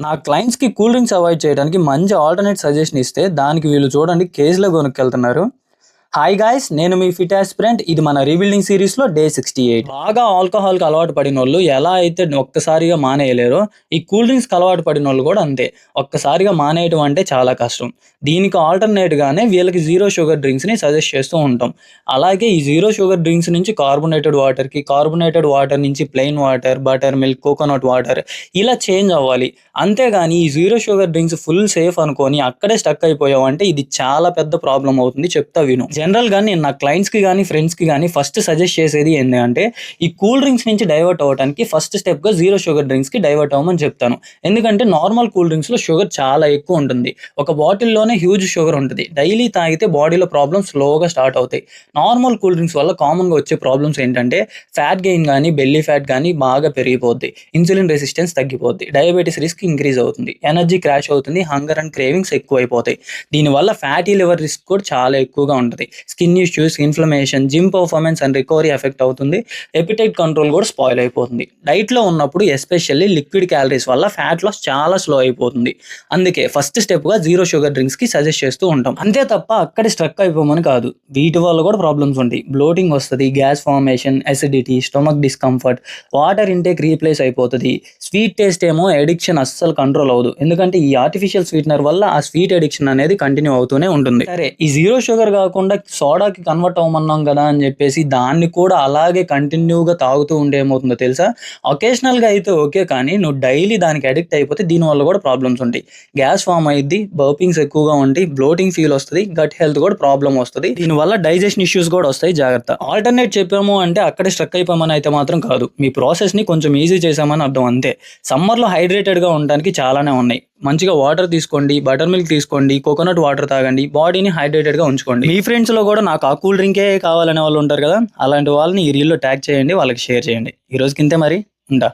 నా క్లయింట్స్‌కి cool drinks avoid చేయడానికి మంచి ఆల్టర్‌నేట్ సజెషన్ ఇస్తే, దానికి వీళ్ళు చూడండి కేజ్‌లో కొనుక్కెళ్తున్నారు. హాయ్ గాయ్స్, నేను మీ ఫిట్ యాస్పిరెంట్. ఇది మన రీబిల్డింగ్ సిరీస్‌లో డే 68. బాగా ఆల్కహాల్‌కి అలవాటు పడినోళ్ళు ఎలా అయితే ఒక్కసారిగా మానేయలేరో, ఈ కూల్ డ్రింక్స్‌కి అలవాటు పడినోళ్ళు కూడా అంతే. ఒక్కసారిగా మానేయడం అంటే చాలా కష్టం. దీనికి ఆల్టర్‌నేట్‌గానే వీళ్ళకి జీరో షుగర్ డ్రింక్స్‌ని సజెస్ట్ చేస్తూ ఉంటాం. అలాగే ఈ జీరో షుగర్ డ్రింక్స్ నుంచి కార్బోనేటెడ్ వాటర్‌కి, కార్బోనేటెడ్ వాటర్ నుంచి plain water, butter milk, coconut water ఇలా చేంజ్ అవ్వాలి. అంతేగాని ఈ zero sugar drinks full safe అనుకోని అక్కడే స్టక్ అయిపోయావంటే ఇది చాలా పెద్ద ప్రాబ్లమ్ అవుతుంది. చెప్తా విను. జనరల్‌గా నేను నా క్లయింట్స్‌కి గానీ, ఫ్రెండ్స్‌కి గానీ ఫస్ట్ సజెస్ట్ చేసేది ఏంది అంటే, ఈ కూల్ డ్రింక్స్ నుంచి డైవర్ట్ అవ్వటానికి ఫస్ట్ స్టెప్‌గా జీరో షుగర్ డ్రింక్స్‌కి డైవర్ట్ అవ్వమని చెప్తాను. ఎందుకంటే నార్మల్ కూల్ డ్రింక్స్‌లో షుగర్ చాలా ఎక్కువ ఉంటుంది. ఒక బాటిల్‌లోనే హ్యూజ్ షుగర్ ఉంటది. డైలీ తాగితే బాడీలో ప్రాబ్లమ్స్ స్లోగా స్టార్ట్ అవుతాయి. నార్మల్ కూల్ డ్రింక్స్ వల్ల కామన్‌గా వచ్చే ప్రాబ్లమ్స్ ఏంటంటే, ఫ్యాట్ గెయిన్ గానీ, బెల్లీ ఫ్యాట్ గానీ బాగా పెరిగిపోద్ది. ఇన్సులిన్ రెసిస్టెన్స్ తగ్గిపోద్ది. డయాబెటిస్ రిస్క్ ఇంక్రీజ్ అవుతుంది. ఎనర్జీ క్రాష్ అవుతుంది. హంగర్ అండ్ క్రేవింగ్స్ ఎక్కువైపోతాయి. దీనివల్ల ఫ్యాటీ లివర్ రిస్క్ కూడా చాలా ఎక్కువగా ఉంటది. Skin issues, inflammation, gym performance and recovery effect అవుతుంది. ఎపిటైట్ కంట్రోల్ కూడా స్పాయిల్ అయిపోతుంది. డైట్లో ఉన్నప్పుడు ఎస్పెషల్లీ లిక్విడ్ క్యాలరీస్ వల్ల ఫ్యాట్ లాస్ చాలా స్లో అయిపోతుంది. అందుకే ఫస్ట్ స్టెప్గా జీరో షుగర్ డ్రింక్స్కి సజెస్ట్ చేస్తూ ఉంటాం. అంతే తప్ప అక్కడే స్ట్రక్ అయిపోమని కాదు. వీటి వల్ల కూడా ప్రాబ్లమ్స్ ఉంటాయి. బ్లోటింగ్ వస్తుంది, gas formation, acidity, stomach discomfort, water intake replace అయిపోతుంది. స్వీట్ టేస్ట్ ఏమో ఎడిక్షన్ అస్సలు కంట్రోల్ అవ్వదు. ఎందుకంటే ఈ ఆర్టిఫిషియల్ స్వీట్నర్ వల్ల ఆ స్వీట్ ఎడిక్షన్ అనేది కంటిన్యూ అవుతూనే ఉంటుంది. సరే, ఈ జీరో షుగర్ కాకుండా సోడాకి కన్వర్ట్ అవ్వమన్నాం కదా అని చెప్పేసి దాన్ని కూడా అలాగే కంటిన్యూగా తాగుతూ ఉంటే ఏమవుతుందో తెలుసా? ఒకేషనల్గా అయితే ఓకే, కానీ నువ్వు డైలీ దానికి అడిక్ట్ అయిపోతే దీనివల్ల కూడా ప్రాబ్లమ్స్ ఉంటాయి. గ్యాస్ ఫామ్ అయ్యిద్ది, బర్పింగ్స్ ఎక్కువగా ఉంటాయి, బ్లోటింగ్ ఫీల్ వస్తుంది, గట్ హెల్త్ కూడా ప్రాబ్లం వస్తుంది. దీనివల్ల డైజెషన్ ఇష్యూస్ కూడా వస్తాయి. జాగ్రత్త. ఆల్టర్నేట్ చెప్పాము అంటే అక్కడే స్ట్రక్ అయిపోమని అయితే మాత్రం కాదు. మీ ప్రాసెస్ని కొంచెం ఈజీ చేసామని అర్థం అంతే. సమ్మర్లో హైడ్రేటెడ్గా ఉండడానికి చాలానే ఉన్నాయి. మంచిగా వాటర్ తీసుకోండి, బటర్ మిల్క్ తీసుకోండి, కోకోనట్ వాటర్ తాగండి, బాడీని హైడ్రేటెడ్గా ఉంచుకోండి. మీ ఫ్రెండ్స్లో కూడా నాకు ఆ కూల్ డ్రింకే కావాలనే వాళ్ళు ఉంటారు కదా, అలాంటి వాళ్ళని ఈ రీల్లో ట్యాగ్ చేయండి, వాళ్ళకి షేర్ చేయండి. ఈ రోజుకి ఇంతే మరి. ఉంటా.